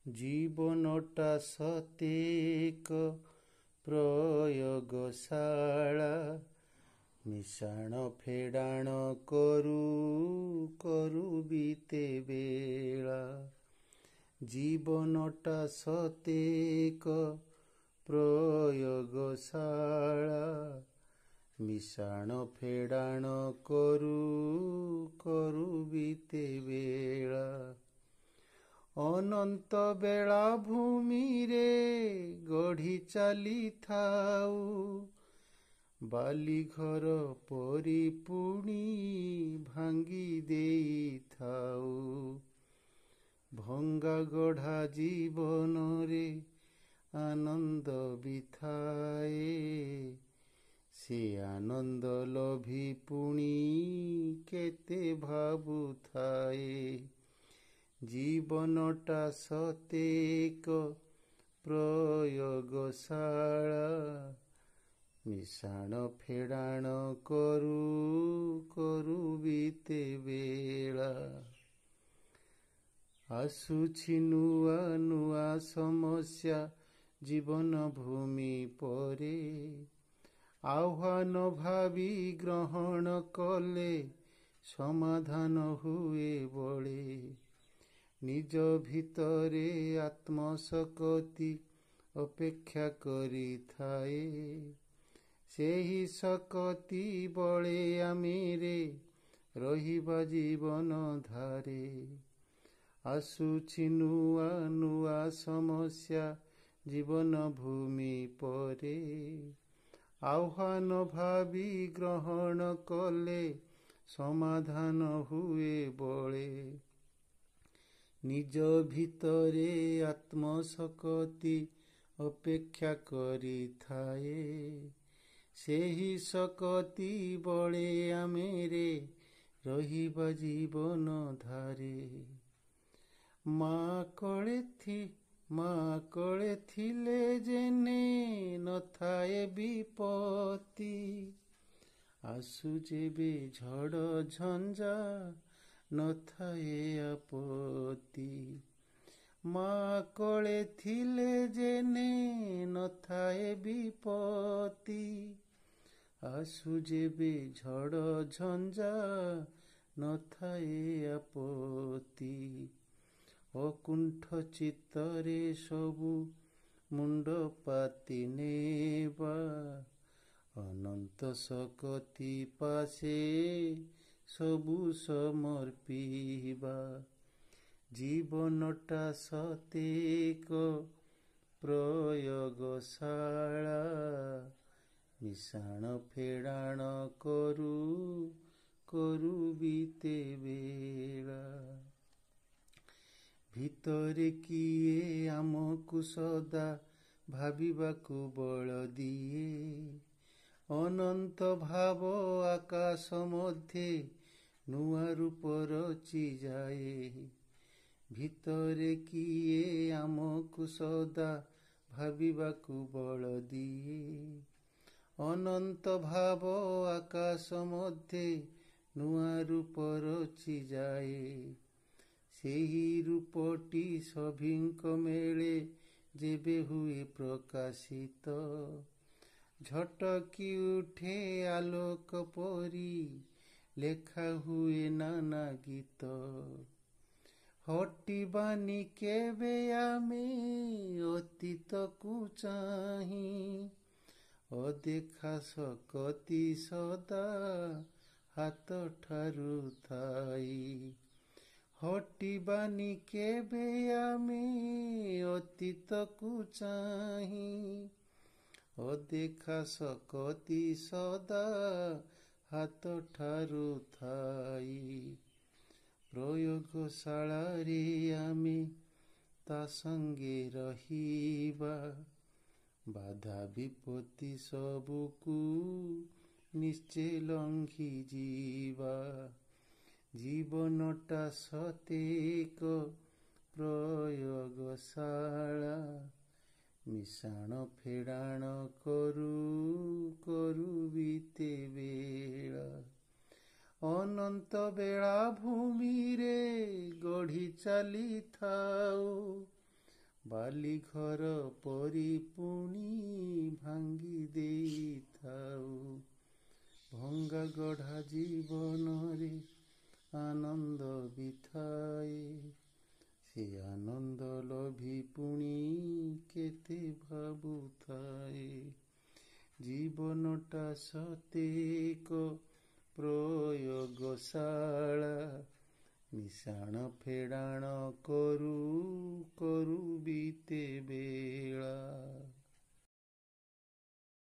ଜୀବନଟା ସତେକ ପ୍ରୟୋଗଶାଳା, ମିଶାଣ ଫେଡ଼ାଣ କରୁ କରୁ ବିତେ ବେଳା। ଜୀବନଟା ସତେକ ପ୍ରୟୋଗଶାଳା, ମିଶାଣ ଫେଡ଼ାଣ କରୁ କରୁ ବିତେ ବେଳା। ଅନନ୍ତ ବେଳା ଭୂମିରେ ଗଢ଼ି ଚାଲିଥାଉ, ବାଲିଘର ପରି ପୁଣି ଭାଙ୍ଗି ଦେଇଥାଉ। ଭଙ୍ଗା ଗଢ଼ା ଜୀବନରେ ଆନନ୍ଦ ବି ଥାଏ, ସେ ଆନନ୍ଦ ଲୋଭି ପୁଣି କେତେ ଭାବୁଥାଏ। ଜୀବନଟା ସତେକ ପ୍ରୟୋଗଶାଳା, ମିଶାଣ ଫେଡ଼ାଣ କରୁ କରୁ ବିତେ ବେଳା। ଆସୁଛି ନୂଆ ନୂଆ ସମସ୍ୟା ଜୀବନ ଭୂମି ପରେ, ଆହ୍ୱାନ ଭାବି ଗ୍ରହଣ କଲେ ସମାଧାନ ହୁଏ ବଳେ। ନିଜ ଭିତରେ ଆତ୍ମଶକ୍ତି ଅପେକ୍ଷା କରିଥାଏ, ସେହି ଶକ୍ତି ବଳେ ଆମେରେ ରହିବା ଜୀବନ ଧାରେ। ଆସୁଛି ନୂଆ ନୂଆ ସମସ୍ୟା ଜୀବନ ଭୂମି ପରେ, ଆହ୍ୱାନ ଭାବି ଗ୍ରହଣ କଲେ ସମାଧାନ ହୁଏ ବଳେ। ନିଜ ଭିତରେ ଆତ୍ମଶକ୍ତି ଅପେକ୍ଷା କରିଥାଏ, ସେହି ଶକ୍ତି ବଳେ ଆମେରେ ରହିବା ଜୀବନ ଧାରେ। ମା କୋଳେ ଥିଲେ ଯେନେ ନଥାଏ ବିପତ୍ତି, ଆସୁ ଯେବେ ଝଡ଼ ଝଞ୍ଜା ନଥାଏ ଆପତ୍ତି। ମା କୋଳେ ଥିଲେ ଯେନେ ନଥାଏ ବିପତ୍ତି, ଆସୁ ଯେବେ ଝଡ଼ ଝଞ୍ଜା ନଥାଏ ଆପତ୍ତି। ଅକୁଣ୍ଠ ଚିତ୍ତରେ ସବୁ ମୁଣ୍ଡ ପାତି ନେବା, ଅନନ୍ତ ଶକ୍ତି ପାଶେ ସବୁ ସମର୍ପିବା। ଜୀବନଟା ସତେକ ପ୍ରୟୋଗଶାଳା, ମିଶାଣ ଫେଡ଼ାଣ କରୁ କରୁ ବିତେ ବେଳା। ଭିତରେ କିଏ ଆମକୁ ସଦା ଭାବିବାକୁ ବଳ ଦିଏ, ଅନନ୍ତ ଭାବ ଆକାଶ ମଧ୍ୟରେ ନୂଆ ରୂପ ରଚିଯାଏ। ଭିତରେ କିଏ ଆମକୁ ସଦା ଭାବିବାକୁ ବଳ ଦିଏ, ଅନନ୍ତ ଭାବ ଆକାଶ ମଧ୍ୟରେ ନୂଆ ରୂପ ରଚିଯାଏ। ସେହି ରୂପଟି ସଭିଙ୍କ ମେଳେ ଯେବେ ହୁଏ ପ୍ରକାଶିତ, ଝଟକି ଉଠେ ଆଲୋକ ପରି ଲେଖା ହୁଏ ନାନା ଗୀତ। ହଟିବାନି କେବେ ଆମେ ଅତୀତକୁ ଚାହିଁ, ଅଦେଖା ଶକ୍ତି ସଦା ହାତ ଠାରୁ ଥାଇ। ହଟିବାନି କେବେ ଆମେ ଅତୀତକୁ ଚାହିଁ, ଅଦେଖା ଶକ୍ତି ସଦା ହାତ ଠାରୁ ଥାଇ। ପ୍ରୟୋଗଶାଳାରେ ଆମେ ତା ସଙ୍ଗେ ରହିବା, ବାଧା ବିପତ୍ତି ସବୁକୁ ନିଶ୍ଚେ ଲଙ୍ଘି ଯିବା। ଜୀବନଟା ସତେକ ପ୍ରୟୋଗଶାଳା, ମିଶାଣ ଫେଡ଼ାଣ କରୁ କରୁ ବିତେ ବେଳା। ଅନନ୍ତ ବେଳା ଭୂମିରେ ଗଢ଼ି ଚାଲିଥାଉ, ବାଲି ଘର ପରି ପୁଣି ଭାଙ୍ଗି ଦେଇଥାଉ। ଭଙ୍ଗା ଗଢ଼ା ଜୀବନରେ ଆନନ୍ଦ ବି ଥାଏ। ସେ ଆନନ୍ଦ ଲୋଭି ପୁଣି କେତେ ଭାବୁଥାଏ। ଜୀବନଟା ସତେ ଏକ ପ୍ରୟୋଗଶାଳା। ମିଶାଣ ଫେଡ଼ାଣ କରୁ କରୁ ବିତେ ବେଳା।